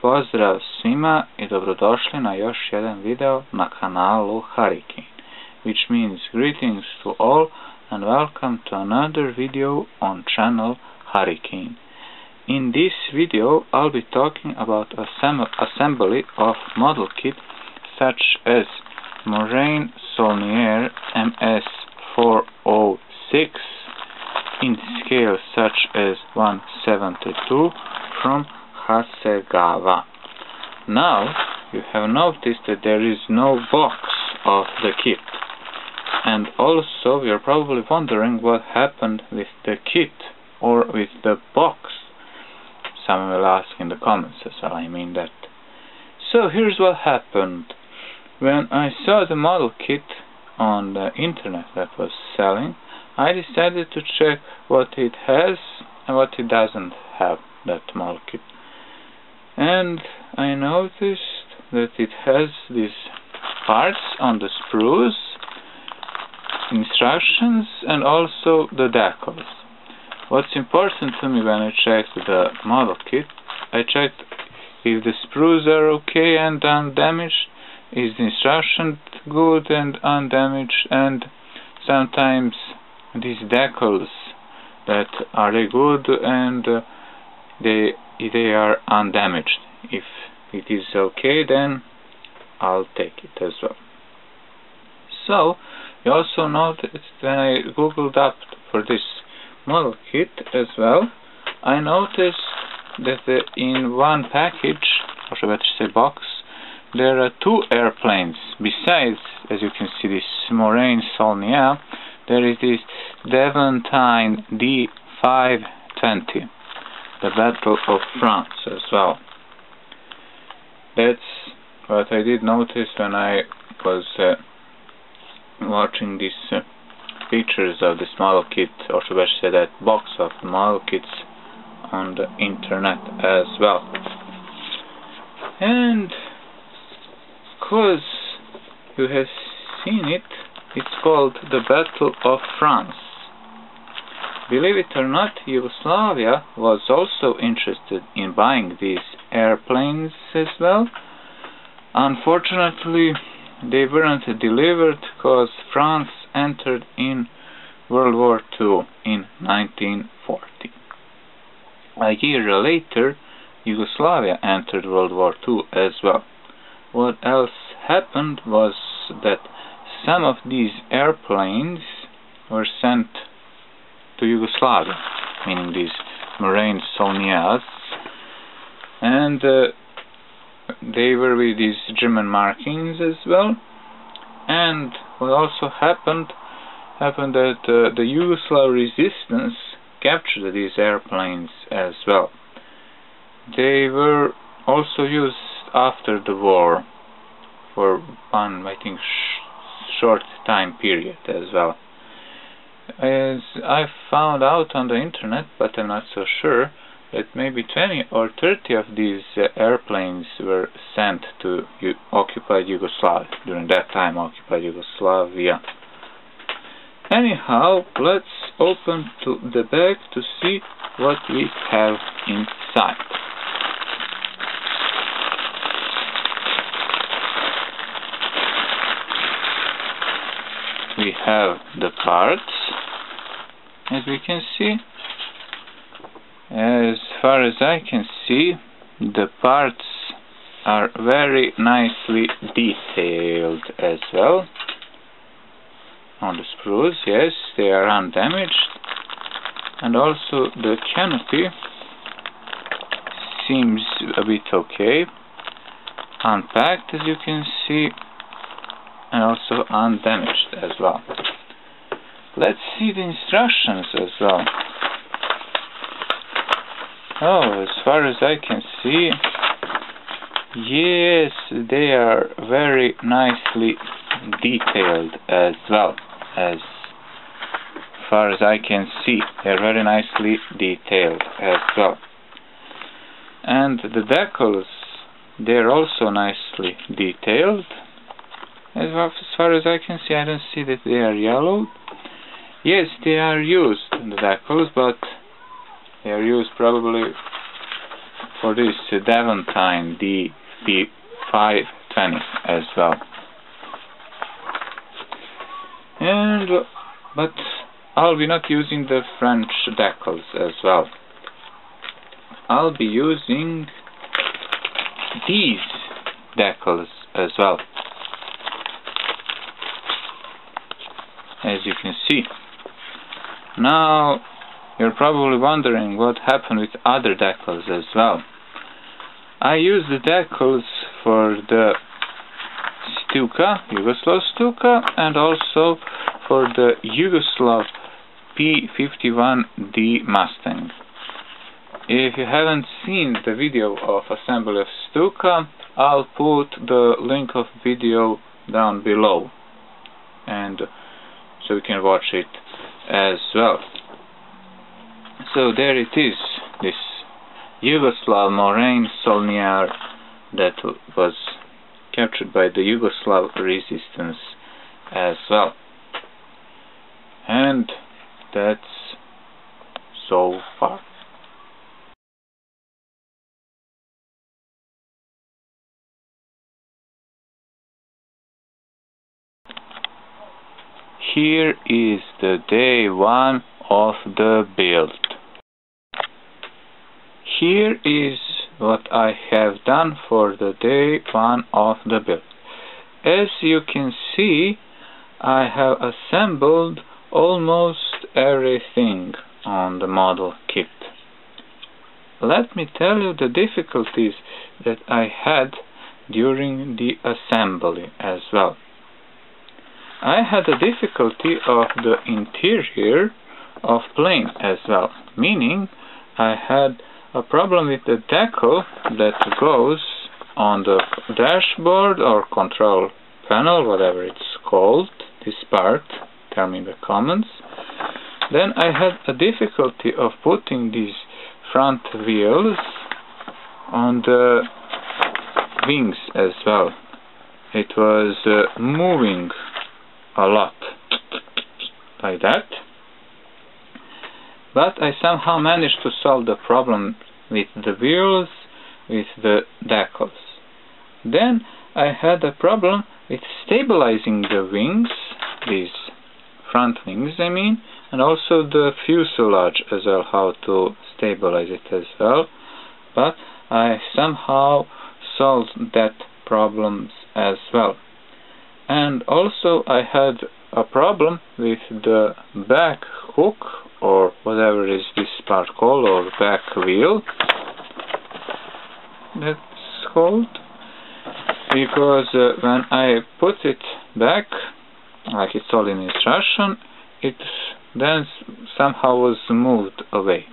Pozdrav svima I dobrodošli na još jedan video na kanalu Harikejn, which means greetings to all and welcome to another video on channel Harikejn. In this video I'll be talking about assembly of model kit such as Morane-Saulnier M.S 406 in scale such as 1/72 from Hasegawa. Now you have noticed that there is no box of the kit, and also you're probably wondering what happened with the kit or with the box. Some will ask in the comments as well, I mean that. So here's what happened. When I saw the model kit on the internet that was selling, I decided to check what it has and what it doesn't have, that model kit. And I noticed that it has these parts on the sprues, instructions, and also the decals. What's important to me when I checked the model kit, I checked if the sprues are okay and undamaged, is the instruction good and undamaged, and sometimes these decals, that are they good and they are undamaged. If it is okay, then I'll take it as well. So you also noticed when I googled up for this model kit as well, I noticed that in one package, or should I better say box, there are two airplanes. Besides, as you can see, this Moran-Solnije, there is this Devantine D520, the Battle of France as well. That's what I did notice when I was watching these pictures of this model kit, or should I say that box of the model kits on the internet as well. And because you have seen it, it's called the Battle of France. Believe it or not, Yugoslavia was also interested in buying these airplanes as well. Unfortunately, they weren't delivered because France entered in World War II in 1940. A year later, Yugoslavia entered World War II as well. What else happened was that some of these airplanes were sent to Yugoslavia, meaning these Morane-Saulniers, and they were with these German markings as well. And what also happened that the Yugoslav resistance captured these airplanes as well. They were also used after the war for one, I think, short time period as well. As I found out on the internet, but I'm not so sure, that maybe 20 or 30 of these airplanes were sent to occupied Yugoslavia, during that time occupied Yugoslavia. Anyhow, let's open to the bag to see what we have inside. We have the parts, as we can see. As far as I can see, the parts are very nicely detailed as well. On the sprues, yes, they are undamaged, and also the canopy seems a bit okay, unpacked as you can see, and also undamaged as well. Let's see the instructions as well. Oh, as far as I can see, yes, they are very nicely detailed as well. As far as I can see, they are very nicely detailed as well. And the decals, they are also nicely detailed. As far as I can see, I don't see that they are yellowed. Yes, they are used, the decals, but they are used probably for this Devantine DP520 as well. But I'll be not using the French decals as well. I'll be using these decals as well, as you can see. Now you're probably wondering what happened with other decals as well. I use the decals for the Stuka, Yugoslav Stuka, and also for the Yugoslav P51D Mustang. If you haven't seen the video of assembly of Stuka, I'll put the link of video down below, and so you can watch it as well. So there it is, this Yugoslav Morane-Saulnier that was captured by the Yugoslav resistance as well. And that's so far. Here is the day one of the build. Here is what I have done for the day one of the build. As you can see, I have assembled almost everything on the model kit. Let me tell you the difficulties that I had during the assembly as well. I had a difficulty of the interior of plane as well, meaning I had a problem with the decal that goes on the dashboard or control panel, whatever it's called, this part, tell me in the comments. Then I had a difficulty of putting these front wheels on the wings as well. It was moving a lot like that, but I somehow managed to solve the problem with the wheels, with the decals. Then I had a problem with stabilizing the wings, these front wings I mean, and also the fuselage as well, how to stabilize it as well, but I somehow solved that problem as well. And also I had a problem with the back hook, or whatever is this part called, or back wheel that's called, because when I put it back, like it's all in instruction, it then somehow was moved away,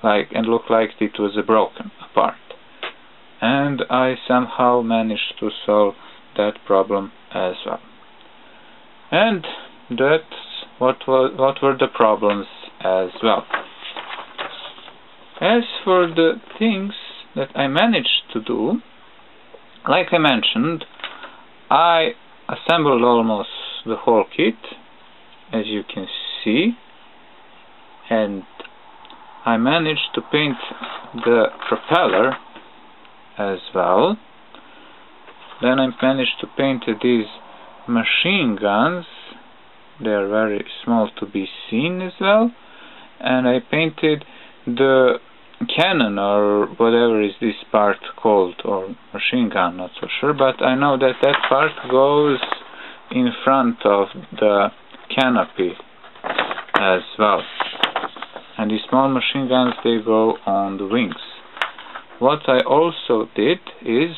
and looked like it was broken apart. And I somehow managed to solve that problem as well. And that's what were the problems as well. As for the things that I managed to do, like I mentioned, I assembled almost the whole kit, as you can see, and I managed to paint the propeller as well. Then I managed to paint these machine guns. They are very small to be seen as well. And I painted the cannon, or whatever is this part called, or machine gun, not so sure, but I know that that part goes in front of the canopy as well. And these small machine guns, they go on the wings. What I also did is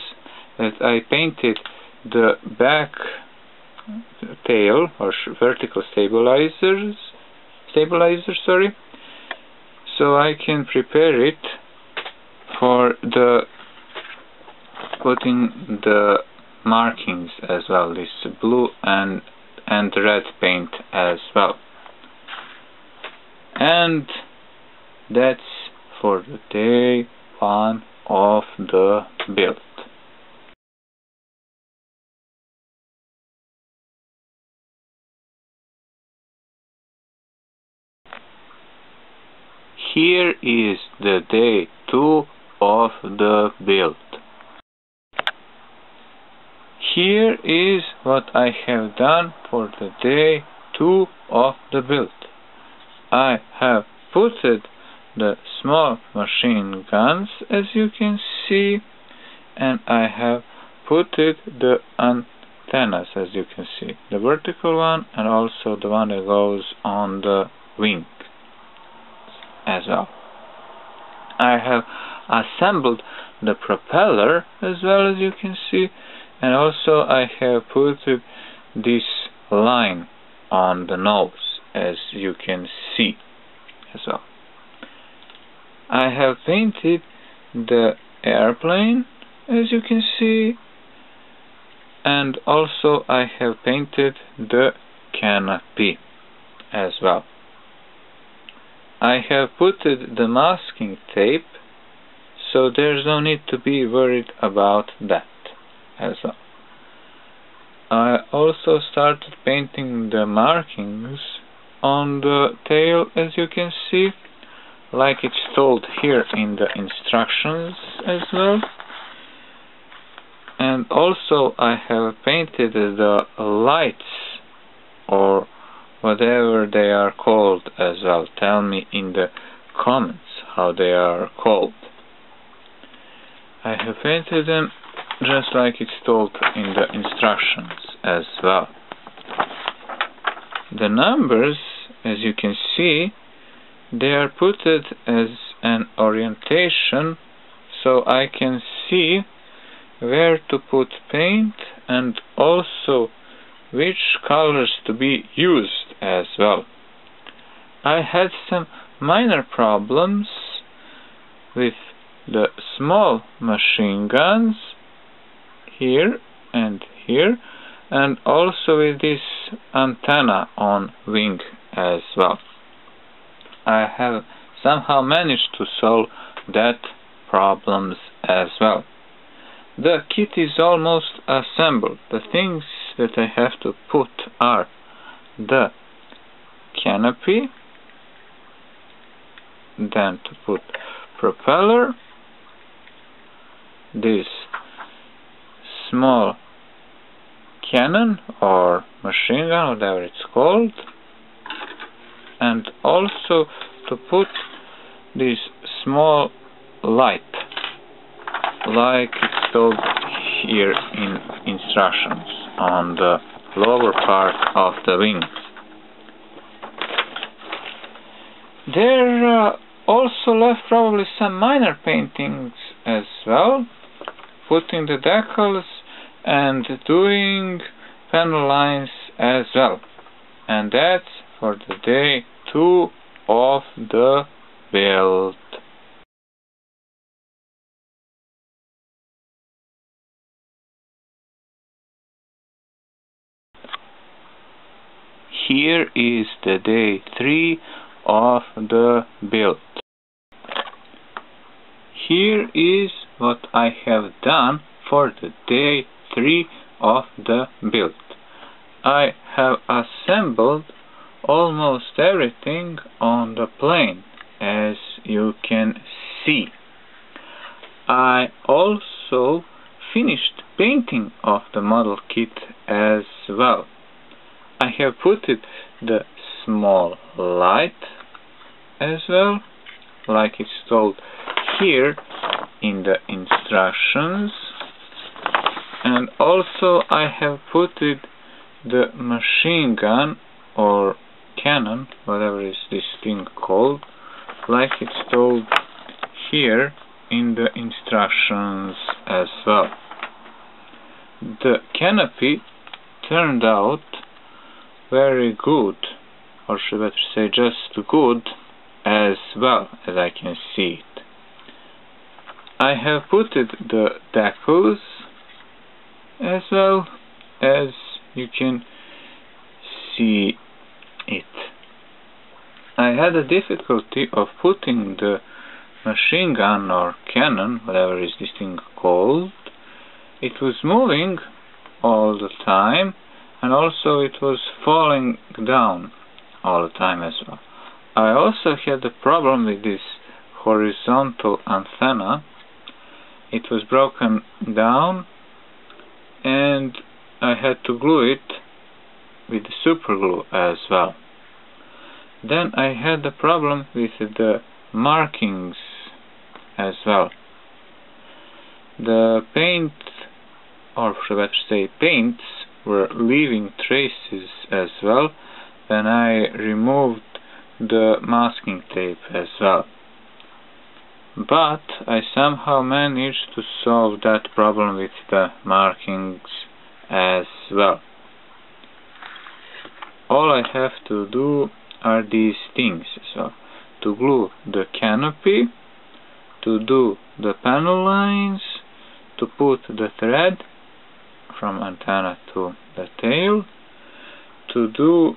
that I painted the back tail, or vertical stabilizer, so I can prepare it for the putting the markings as well, this blue and red paint as well. And that's for the day one of the build. Here is the day 2 of the build. Here is what I have done for the day 2 of the build. I have put the small machine guns, as you can see, and I have put the antennas, as you can see, the vertical one and also the one that goes on the wing as well. I have assembled the propeller as well, as you can see, and also I have put this line on the nose, as you can see as well. I have painted the airplane, as you can see, and also I have painted the canopy as well. I have put the masking tape, so there's no need to be worried about that as well. I also started painting the markings on the tail, as you can see, like it's told here in the instructions as well. And also I have painted the lights, or whatever they are called as well. Tell me in the comments how they are called. I have painted them just like it's told in the instructions as well. The numbers, as you can see, they are put as an orientation, so I can see where to put paint and also which colors to be used as well. I had some minor problems with the small machine guns here and here, and also with this antenna on wing as well. I have somehow managed to solve that problems as well. The kit is almost assembled. The things that I have to put are the canopy, then to put propeller, this small cannon or machine gun, whatever it's called, and also to put this small light, like it's told here in instructions, on the lower part of the wings. There also left probably some minor paintings as well, putting the decals and doing panel lines as well. And that's for the day 2 of the build. Here is the day 3 of the build. Here is what I have done for the day 3 of the build. I have assembled almost everything on the plane, as you can see. I also finished painting of the model kit as well. I have put the small light as well, like it's told here in the instructions, and also I have put the machine gun or cannon, whatever is this thing called, like it's told here in the instructions as well. The canopy turned out very good, or should I better say just good as well, as I can see it. I have put the decals as well, as you can see it. I had a difficulty of putting the machine gun or cannon, whatever is this thing called. It was moving all the time, and also it was falling down all the time as well. I also had a problem with this horizontal antenna, it was broken down and I had to glue it with super glue as well. Then I had a problem with the markings as well. The paint, or better say paints, were leaving traces as well when I removed the masking tape as well. But I somehow managed to solve that problem with the markings as well. All I have to do are these things. So, to glue the canopy, to do the panel lines, to put the thread from antenna to the tail, to do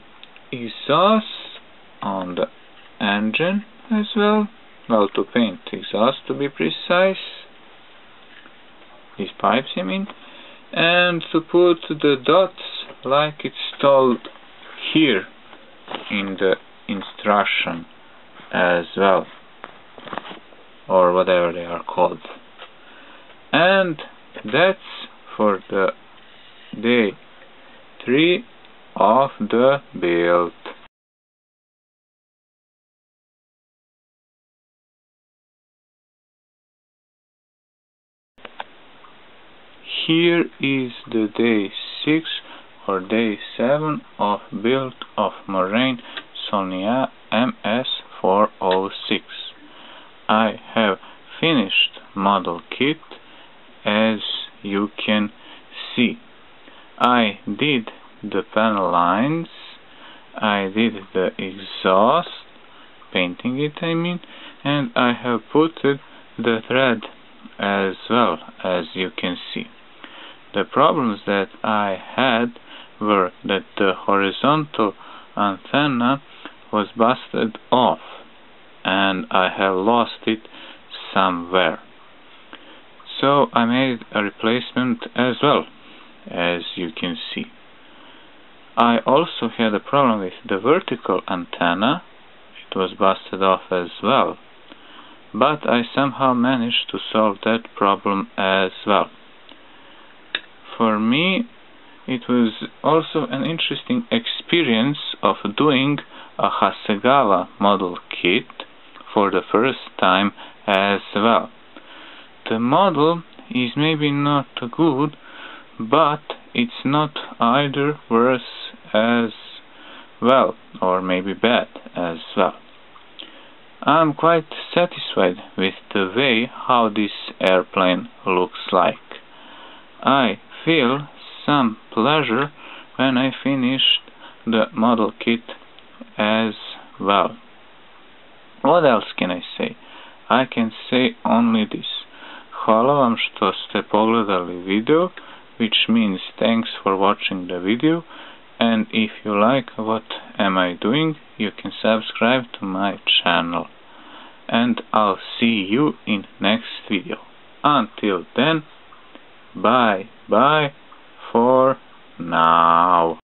exhaust on the engine as well, to paint exhaust to be precise, these pipes I mean, and to put the dots like it's told here in the instruction as well, or whatever they are called. And that's for the day 3 of the build. Here is the day 6 or day 7 of build of Morane-Saulnier M.S 406. I have finished model kit as you can see. I did the panel lines, I did the exhaust, painting it I mean, and I have put the thread as well, as you can see. The problems that I had were that the horizontal antenna was busted off and I have lost it somewhere. So I made a replacement as well, as you can see. I also had a problem with the vertical antenna. It was busted off as well, but I somehow managed to solve that problem as well. For me, it was also an interesting experience of doing a Hasegawa model kit for the first time as well. The model is maybe not good, but it's not either worse as well, or maybe bad as well. I'm quite satisfied with the way how this airplane looks like. I feel some pleasure when I finished the model kit as well. What else can I say? I can say only this. Hvala vam što ste pogledali video, which means thanks for watching the video, and if you like what am I doing, you can subscribe to my channel. And I'll see you in next video. Until then, bye for now.